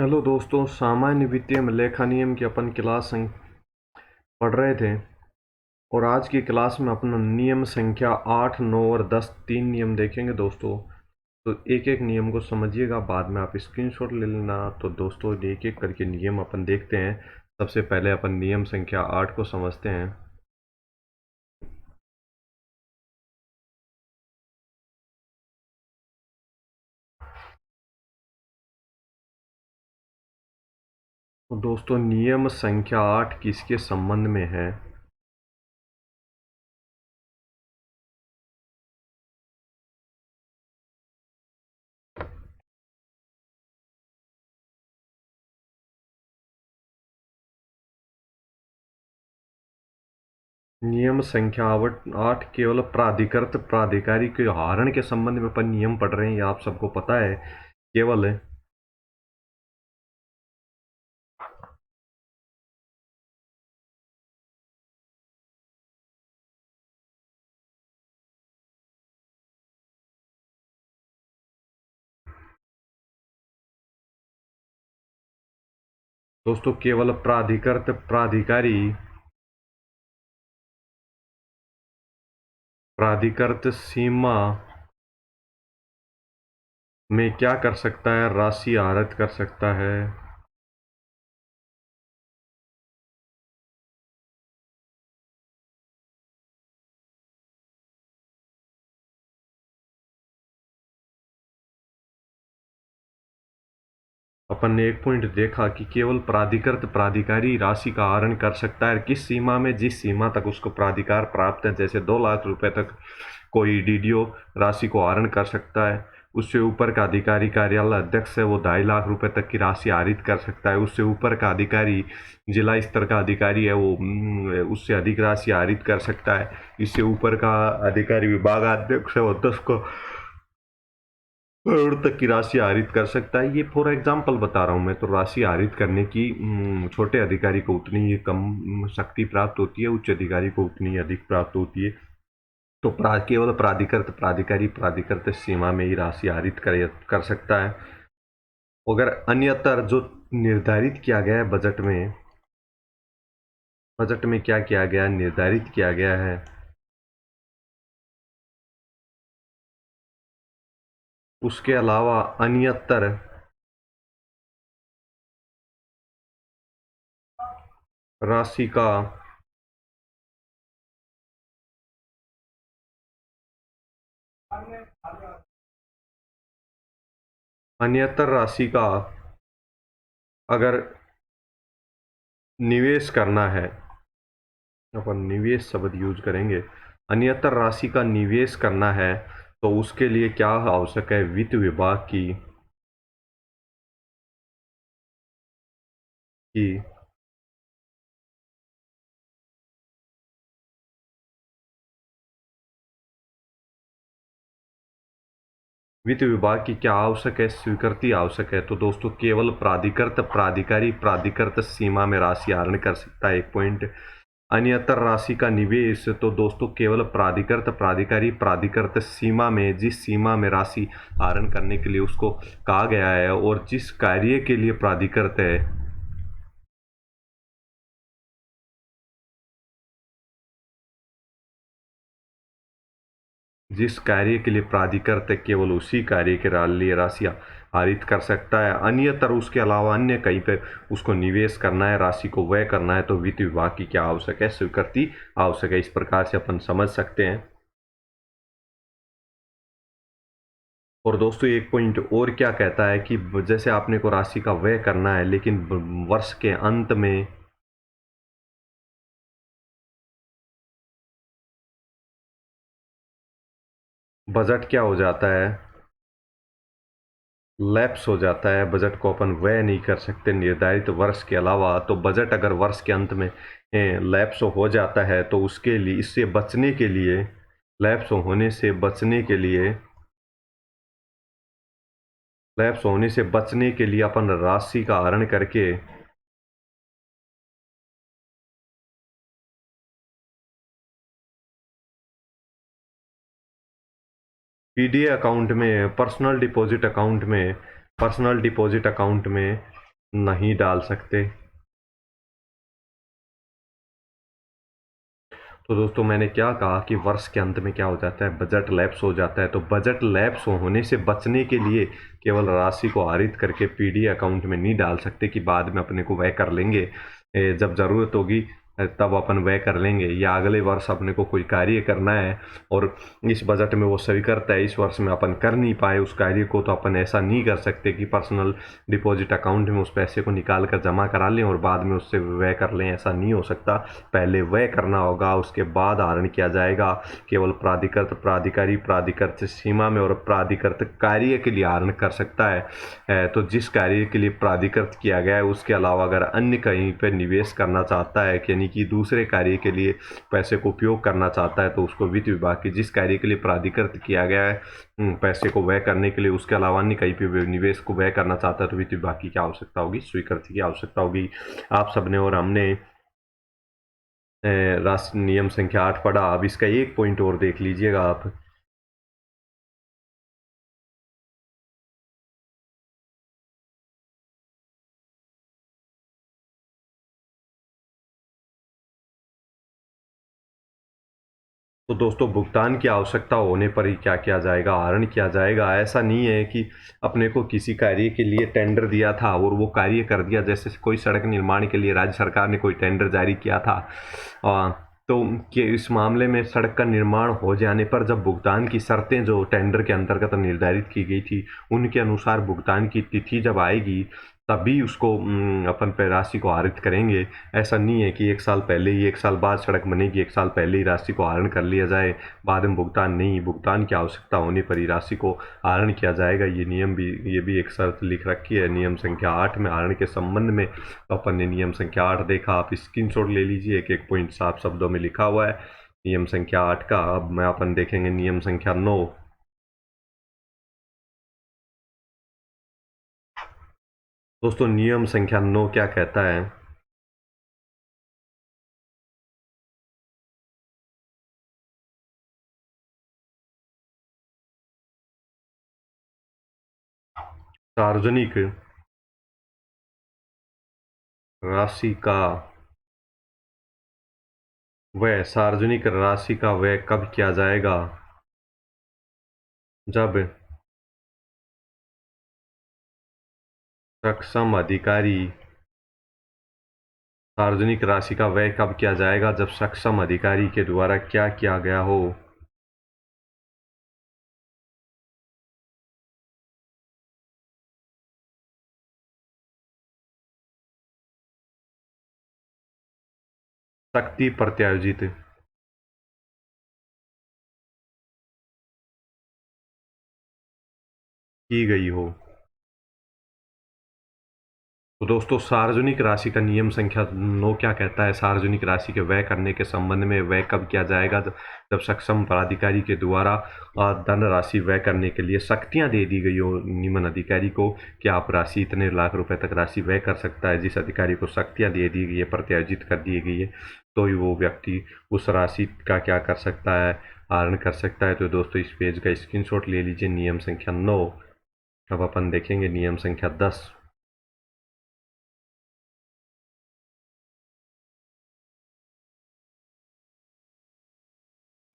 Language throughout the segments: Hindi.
हेलो दोस्तों, सामान्य वित्तीय में लेखा नियम की अपन क्लास पढ़ रहे थे। और आज की क्लास में अपना नियम संख्या 8, 9 और 10 तीन नियम देखेंगे दोस्तों। तो एक एक नियम को समझिएगा, बाद में आप स्क्रीनशॉट ले लेना। तो दोस्तों एक एक करके नियम अपन देखते हैं। सबसे पहले अपन नियम संख्या 8 को समझते हैं। तो दोस्तों नियम संख्या 8 किसके संबंध में है? नियम संख्या 8 केवल प्राधिकृत प्राधिकारी के हरण के संबंध में अपन नियम पढ़ रहे हैं, ये आप सबको पता है। केवल दोस्तों केवल प्राधिकृत प्राधिकृत सीमा में क्या कर सकता है? राशि आहरित कर सकता है। अपन ने एक पॉइंट देखा कि केवल प्राधिकृत प्राधिकारी राशि का आहरण कर सकता है। किस सीमा में? जिस सीमा तक उसको प्राधिकार प्राप्त है। जैसे 2 लाख रुपए तक कोई डीडीओ राशि को आहरण कर सकता है। उससे ऊपर का अधिकारी कार्यालय अध्यक्ष है, वो 2.5 लाख रुपए तक की राशि आहरित कर सकता है। उससे ऊपर का अधिकारी जिला स्तर का अधिकारी है, वो उससे अधिक राशि आहरित कर सकता है। इससे ऊपर का अधिकारी विभागाध्यक्ष है, वो 10 करोड़ तक की राशि आहरित कर सकता है। ये फॉर एग्जाम्पल बता रहा हूँ मैं। तो राशि आहरित करने की छोटे अधिकारी को उतनी ही कम शक्ति प्राप्त होती है, उच्च अधिकारी को उतनी ही अधिक प्राप्त होती है। तो केवल प्राधिकृत प्राधिकारी प्राधिकृत सीमा में ही राशि आहरित कर सकता है। अगर अन्यतर जो निर्धारित किया गया है बजट में क्या किया गया है? निर्धारित किया गया है उसके अलावा अन्यतर राशि का अन्यतर राशि का अगर निवेश करना है, अपन निवेश शब्द यूज करेंगे। अन्यतर राशि का निवेश करना है तो उसके लिए क्या आवश्यक है? वित्त विभाग की वित्त विभाग की क्या आवश्यक है? स्वीकृति आवश्यक है। तो दोस्तों केवल प्राधिकृत प्राधिकारी प्राधिकृत सीमा में राशि आहरण कर सकता है, एक पॉइंट। अन्यतर राशि का निवेश, तो दोस्तों केवल प्राधिकृत प्राधिकारी प्राधिकृत सीमा में, जिस सीमा में राशि आहरण करने के लिए उसको कहा गया है और जिस कार्य के लिए प्राधिकृत है, जिस कार्य के लिए प्राधिकृत है, केवल उसी कार्य के लिए राशि आहरित कर सकता है। अन्यतर उसके अलावा अन्य कहीं पर उसको निवेश करना है, राशि को व्यय करना है, तो वित्त विभाग की क्या आवश्यक है? स्वीकृति आवश्यक है। इस प्रकार से अपन समझ सकते हैं। और दोस्तों एक पॉइंट और क्या कहता है कि जैसे आपने को राशि का व्यय करना है, लेकिन वर्ष के अंत में बजट क्या हो जाता है? लैप्स हो जाता है। बजट को अपन व्यय नहीं कर सकते निर्धारित वर्ष के अलावा। तो बजट अगर वर्ष के अंत में लैप्स हो जाता है तो उसके लिए, इससे बचने के लिए, लैप्स होने से बचने के लिए लैप्स होने से बचने के लिए अपन राशि का आहरण करके पीडीए अकाउंट में, पर्सनल डिपॉजिट अकाउंट में नहीं डाल सकते। तो दोस्तों मैंने क्या कहा कि वर्ष के अंत में क्या हो जाता है, बजट लैप्स हो जाता है। तो बजट लैप्स होने से बचने के लिए केवल राशि को आरित करके पीडी अकाउंट में नहीं डाल सकते कि बाद में अपने को व्यय कर लेंगे, जब ज़रूरत होगी तब अपन व्यय कर लेंगे, या अगले वर्ष अपने को कोई कार्य करना है और इस बजट में वो स्वीकृत है, इस वर्ष में अपन कर नहीं पाए उस कार्य को, तो अपन ऐसा नहीं कर सकते कि पर्सनल डिपॉजिट अकाउंट में उस पैसे को निकाल कर जमा करा लें और बाद में उससे व्यय कर लें। ऐसा नहीं हो सकता, पहले व्यय करना होगा, उसके बाद आहरण किया जाएगा। केवल प्राधिकृत प्राधिकारी प्राधिकृत सीमा में और प्राधिकृत कार्य के लिए आहरण कर सकता है। तो जिस कार्य के लिए प्राधिकृत किया गया है उसके अलावा अगर अन्य कहीं पर निवेश करना चाहता है, यानी कि दूसरे कार्य के लिए पैसे को उपयोग करना चाहता है, तो उसको वित्त विभाग की जिस कार्य के लिए प्राधिकृत किया गया है पैसे को व्यय करने के लिए, उसके अलावा अन्य कहीं पे निवेश को व्यय करना चाहता है, तो वित्त विभाग की क्या आवश्यकता होगी, स्वीकृति की आवश्यकता होगी। आप सबने और हमने राष्ट्र नियम संख्या 8 पढ़ा। अब इसका एक पॉइंट और देख लीजिएगा आप। तो दोस्तों भुगतान की आवश्यकता होने पर ही क्या किया जाएगा, आहरण किया जाएगा। ऐसा नहीं है कि अपने को किसी कार्य के लिए टेंडर दिया था और वो कार्य कर दिया, जैसे कोई सड़क निर्माण के लिए राज्य सरकार ने कोई टेंडर जारी किया था, तो कि इस मामले में सड़क का निर्माण हो जाने पर जब भुगतान की शर्तें जो टेंडर के अंतर्गत निर्धारित की गई थी उनके अनुसार भुगतान की तिथि जब आएगी तभी उसको अपन पे राशि को आहरित करेंगे। ऐसा नहीं है कि एक साल पहले ही, एक साल बाद सड़क बनेगी, एक साल पहले ही राशि को आहरण कर लिया जाए, बाद में भुगतान नहीं। भुगतान की आवश्यकता होने पर ही राशि को आहरण किया जाएगा। ये नियम भी, ये भी एक शर्त लिख रखी है नियम संख्या 8 में आहरण के संबंध में। तो अपन ने नियम संख्या 8 देखा, आप स्क्रीनशॉट ले लीजिए, एक एक पॉइंट साफ शब्दों में लिखा हुआ है नियम संख्या 8 का। अब मैं अपन देखेंगे नियम संख्या 9। दोस्तों नियम संख्या 9 क्या कहता है, सार्वजनिक राशि का व्यय, सार्वजनिक राशि का व्यय कब किया जाएगा, जब सक्षम अधिकारी, सार्वजनिक राशि का व्यय कब किया जाएगा जब सक्षम अधिकारी के द्वारा क्या किया गया हो, शक्ति प्रत्यायोजित की गई हो। तो दोस्तों सार्वजनिक राशि का नियम संख्या 9 क्या कहता है, सार्वजनिक राशि के व्यय करने के संबंध में, व्यय कब किया जाएगा जब सक्षम प्राधिकारी के द्वारा धन राशि व्यय करने के लिए शक्तियां दे दी गई हो निम्न अधिकारी को कि आप राशि इतने लाख रुपए तक राशि व्यय कर सकता है। जिस अधिकारी को शक्तियां दे दी गई है, प्रत्यायोजित कर दी गई है, तो ही वो व्यक्ति उस राशि का क्या कर सकता है, आहरण कर सकता है। तो दोस्तों इस पेज का स्क्रीनशॉट ले लीजिए, नियम संख्या 9। अब अपन देखेंगे नियम संख्या 10।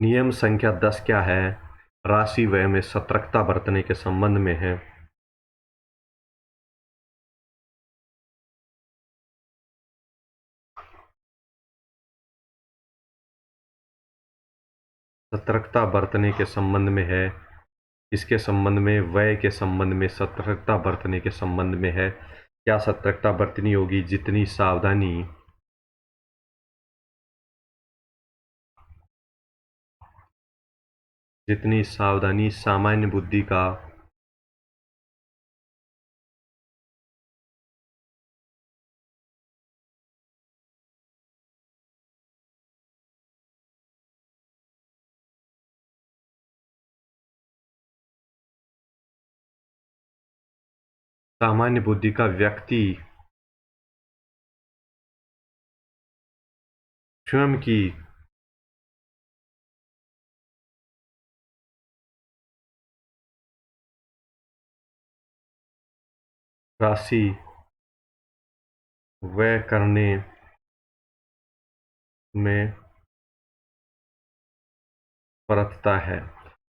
नियम संख्या 10 क्या है, राशि व्यय में सतर्कता बरतने के संबंध में है। सतर्कता बरतने के संबंध में है, इसके संबंध में, व्यय के संबंध में सतर्कता बरतने के संबंध में है। क्या सतर्कता बरतनी होगी, जितनी सावधानी, जितनी सावधानी सामान्य बुद्धि का, सामान्य बुद्धि का व्यक्ति स्वयं की राशि व्यय करने में बरतता है।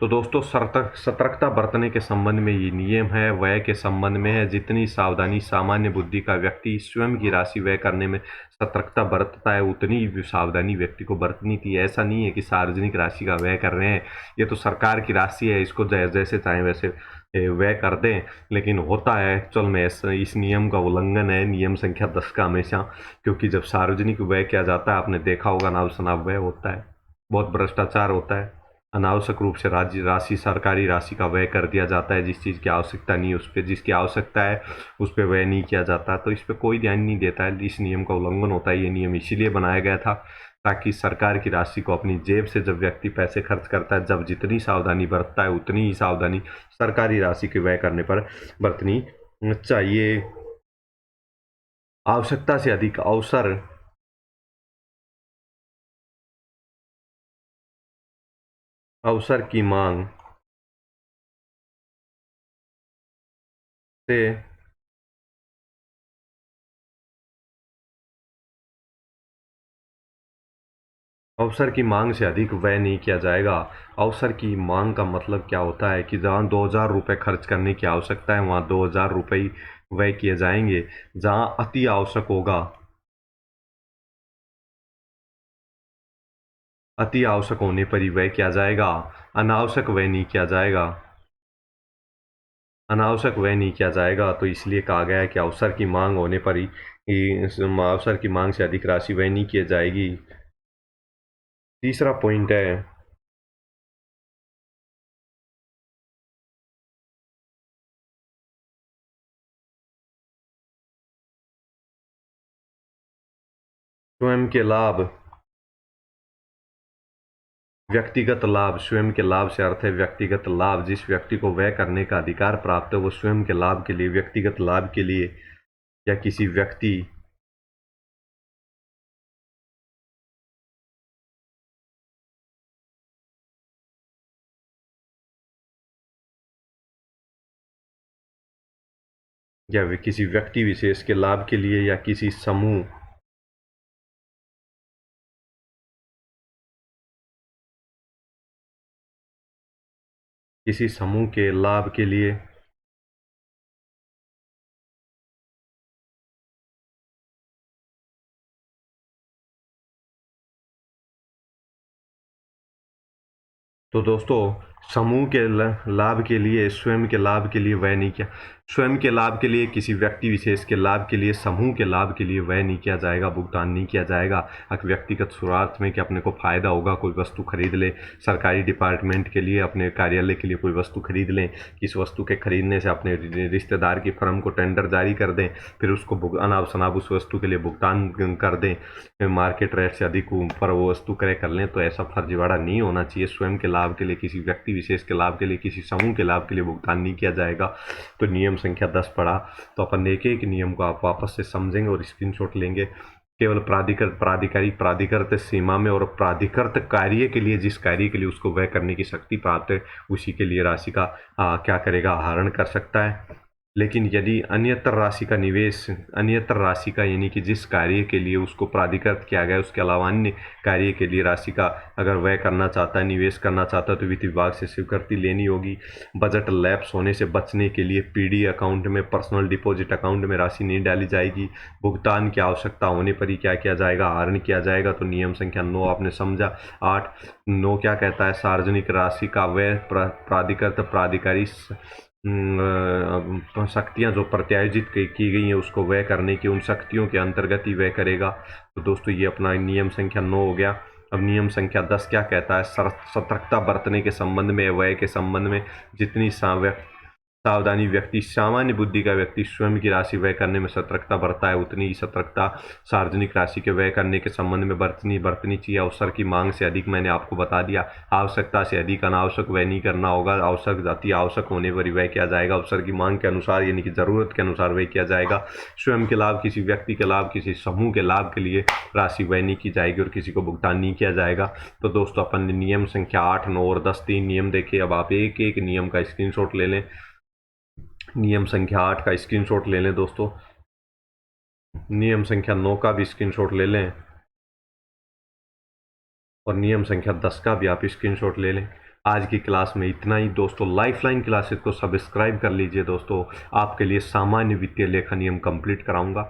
तो दोस्तों सतर्कता बरतने के संबंध में ये नियम है, व्यय के संबंध में है। जितनी सावधानी सामान्य बुद्धि का व्यक्ति स्वयं की राशि व्यय करने में सतर्कता बरतता है, उतनी ही सावधानी व्यक्ति को बरतनी थी। ऐसा नहीं है कि सार्वजनिक राशि का व्यय कर रहे हैं, ये तो सरकार की राशि है, इसको जैसे चाहें वैसे व्यय कर दें। लेकिन होता है एक्चुअल में इस नियम का उल्लंघन है, नियम संख्या 10 का हमेशा। क्योंकि जब सार्वजनिक व्यय किया जाता है, आपने देखा होगा, नाव शनाव व्यय होता है, बहुत भ्रष्टाचार होता है, अनावश्यक रूप से राज्य राशि सरकारी राशि का व्यय कर दिया जाता है। जिस चीज़ की आवश्यकता नहीं है उस पर, जिसकी आवश्यकता है उस पर व्यय नहीं किया जाता। तो इस पर कोई ध्यान नहीं देता है, इस नियम का उल्लंघन होता है। ये नियम इसीलिए बनाया गया था ताकि सरकार की राशि को अपनी जेब से जब व्यक्ति पैसे खर्च करता है, जब जितनी सावधानी बरतता है उतनी ही सावधानी सरकारी राशि के व्यय करने पर बरतनी चाहिए। आवश्यकता से अधिक अवसर की मांग से अवसर की मांग से अधिक व्यय नहीं किया जाएगा। अवसर की मांग का मतलब क्या होता है कि जहाँ 2000 रुपये खर्च करने की आवश्यकता है वहाँ 2000 रुपये ही व्यय किए जाएंगे। जहाँ अति आवश्यक होगा, अति आवश्यक होने पर ही व्यय किया जाएगा, अनावश्यक व्यय नहीं किया जाएगा। अनावश्यक व्यय नहीं किया जाएगा, तो इसलिए कहा गया है कि अवसर की मांग होने पर ही अवसर की मांग से अधिक राशि व्यय नहीं की जाएगी। तीसरा पॉइंट है स्वयं के लाभ। व्यक्तिगत लाभ, स्वयं के लाभ से अर्थ है व्यक्तिगत लाभ। जिस व्यक्ति को व्यय करने का अधिकार प्राप्त है वो स्वयं के लाभ के लिए, व्यक्तिगत लाभ के लिए या किसी व्यक्ति या किसी व्यक्ति विशेष के लाभ के लिए या किसी समूह के लाभ के लिए तो दोस्तों समूह के लाभ के लिए, स्वयं के लाभ के लिए व्यय नहीं किया, स्वयं के लाभ के लिए, किसी व्यक्ति विशेष के लाभ के लिए, समूह के लाभ के लिए व्यय नहीं किया जाएगा, भुगतान नहीं किया जाएगा। व्यक्तिगत स्वार्थ में कि अपने को फायदा होगा, कोई वस्तु खरीद ले, सरकारी डिपार्टमेंट के लिए, अपने कार्यालय के लिए कोई वस्तु खरीद लें, किस वस्तु के खरीदने से अपने रिश्तेदार की फर्म को टेंडर जारी कर दें, फिर उसको अनाप शनाप उस वस्तु के लिए भुगतान कर दें, मार्केट रेट से अधिक ऊपर वो वस्तु क्रय कर लें, तो ऐसा फर्जीवाड़ा नहीं होना चाहिए। स्वयं के लाभ के लिए, किसी व्यक्ति विशेष के लाभ के लिए, किसी समूह के लाभ के लिए भुगतान नहीं किया जाएगा। तो नियम संख्या 10 पढ़ा, तो अपन एक एक नियम को आप वापस से समझेंगे और स्क्रीनशॉट लेंगे। केवल प्राधिकृत प्राधिकारी प्राधिकृत सीमा में और प्राधिकृत कार्य के लिए, जिस कार्य के लिए उसको व्यय करने की शक्ति प्राप्त है, उसी के लिए राशि का क्या करेगा, आहरण कर सकता है। लेकिन यदि अन्यत्र राशि का निवेश, अन्यत्र राशि का यानी कि जिस कार्य के लिए उसको प्राधिकृत किया गया उसके अलावा अन्य कार्य के लिए राशि का अगर व्यय करना चाहता है, निवेश करना चाहता है, तो वित्त विभाग से स्वीकृति लेनी होगी। बजट लैप्स होने से बचने के लिए पीडी अकाउंट में, पर्सनल डिपॉजिट अकाउंट में राशि नहीं डाली जाएगी। भुगतान की आवश्यकता होने पर ही क्या किया जाएगा, आहरण किया जाएगा। तो नियम संख्या 9 आपने समझा। 8 9 क्या कहता है, सार्वजनिक राशि का व्यय प्राधिकृत प्राधिकारी शक्तियाँ जो प्रत्यायोजित की गई हैं उसको व्यय करने की, उन शक्तियों के अंतर्गत ही व्यय करेगा। तो दोस्तों ये अपना नियम संख्या 9 हो गया। अब नियम संख्या 10 क्या कहता है, सतर्कता बरतने के संबंध में, व्यय के संबंध में। जितनी सावधानी व्यक्ति, सामान्य बुद्धि का व्यक्ति स्वयं की राशि व्यय करने में सतर्कता बरता है, उतनी ही सतर्कता सार्वजनिक राशि के व्यय करने के संबंध में बरतनी चाहिए। अवसर की मांग से अधिक मैंने आपको बता दिया, आवश्यकता से अधिक अनावश्यक व्यय नहीं करना होगा। आवश्यक अति आवश्यक होने पर ही व्यय किया जाएगा। अवसर की मांग के अनुसार यानी कि जरूरत के अनुसार व्यय किया जाएगा। स्वयं के लाभ, किसी व्यक्ति के लाभ, किसी समूह के लाभ के लिए राशि व्यय नहीं की जाएगी और किसी को भुगतान नहीं किया जाएगा। तो दोस्तों अपन ने नियम संख्या 8 9 और 10 तीन नियम देखे। अब आप एक एक नियम का स्क्रीनशॉट ले लें। नियम संख्या 8 का स्क्रीनशॉट ले लें दोस्तों। नियम संख्या 9 का भी स्क्रीनशॉट ले लें और नियम संख्या 10 का भी आप स्क्रीनशॉट ले लें। आज की क्लास में इतना ही दोस्तों। लाइफलाइन क्लासेस को सब्सक्राइब कर लीजिए दोस्तों, आपके लिए सामान्य वित्तीय लेखा नियम कंप्लीट कराऊंगा।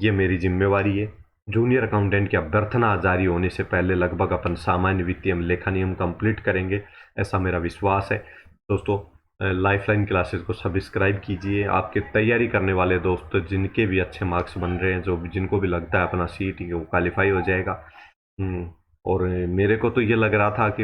ये मेरी जिम्मेवारी है। जूनियर अकाउंटेंट की अभ्यर्थना जारी होने से पहले लगभग अपन सामान्य वित्तीय लेखा नियम कंप्लीट करेंगे, ऐसा मेरा विश्वास है दोस्तों। लाइफलाइन क्लासेस को सब्सक्राइब कीजिए। आपके तैयारी करने वाले दोस्त जिनके भी अच्छे मार्क्स बन रहे हैं, जो जिनको भी लगता है अपना सीईटी वो क्वालिफाई हो जाएगा। और मेरे को तो ये लग रहा था कि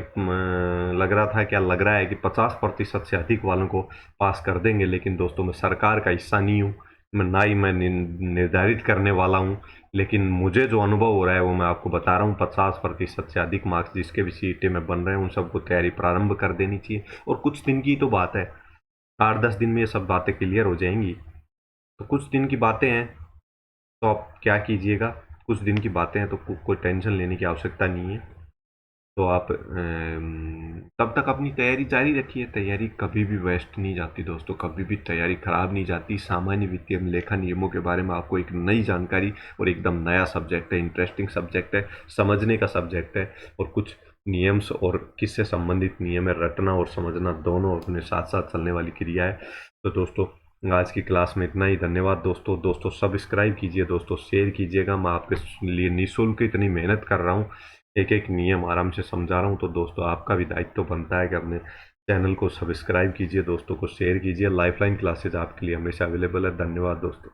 लग रहा था क्या लग रहा है कि 50% से अधिक वालों को पास कर देंगे, लेकिन दोस्तों मैं सरकार का हिस्सा नहीं हूँ, मैं ना ही मैं निर्धारित करने वाला हूँ। लेकिन मुझे जो अनुभव हो रहा है वो मैं आपको बता रहा हूँ। 50% से अधिक मार्क्स जिसके भी सीईटी में बन रहे हैं उन सबको तैयारी प्रारंभ कर देनी चाहिए। और कुछ दिन की तो बात है, 8-10 दिन में ये सब बातें क्लियर हो जाएंगी। तो कुछ दिन की बातें हैं, तो आप क्या कीजिएगा, कुछ दिन की बातें हैं तो कोई टेंशन लेने की आवश्यकता नहीं है। तो आप तब तक अपनी तैयारी जारी रखिए। तैयारी कभी भी वेस्ट नहीं जाती दोस्तों, कभी भी तैयारी खराब नहीं जाती। सामान्य वित्तीय लेखा नियमों के बारे में आपको एक नई जानकारी और एकदम नया सब्जेक्ट है, इंटरेस्टिंग सब्जेक्ट है, समझने का सब्जेक्ट है। और कुछ नियम्स और किससे संबंधित नियम है, रटना और समझना दोनों अपने साथ साथ चलने वाली क्रिया है। तो दोस्तों आज की क्लास में इतना ही। धन्यवाद दोस्तों। दोस्तों सब्सक्राइब कीजिए दोस्तों, शेयर कीजिएगा। मैं आपके लिए निःशुल्क इतनी मेहनत कर रहा हूँ, एक एक नियम आराम से समझा रहा हूँ। तो दोस्तों आपका भी दायित्व तो बनता है कि अपने चैनल को सब्सक्राइब कीजिए, दोस्तों को शेयर कीजिए। लाइफलाइन क्लासेज आपके लिए हमेशा अवेलेबल है। धन्यवाद दोस्तों।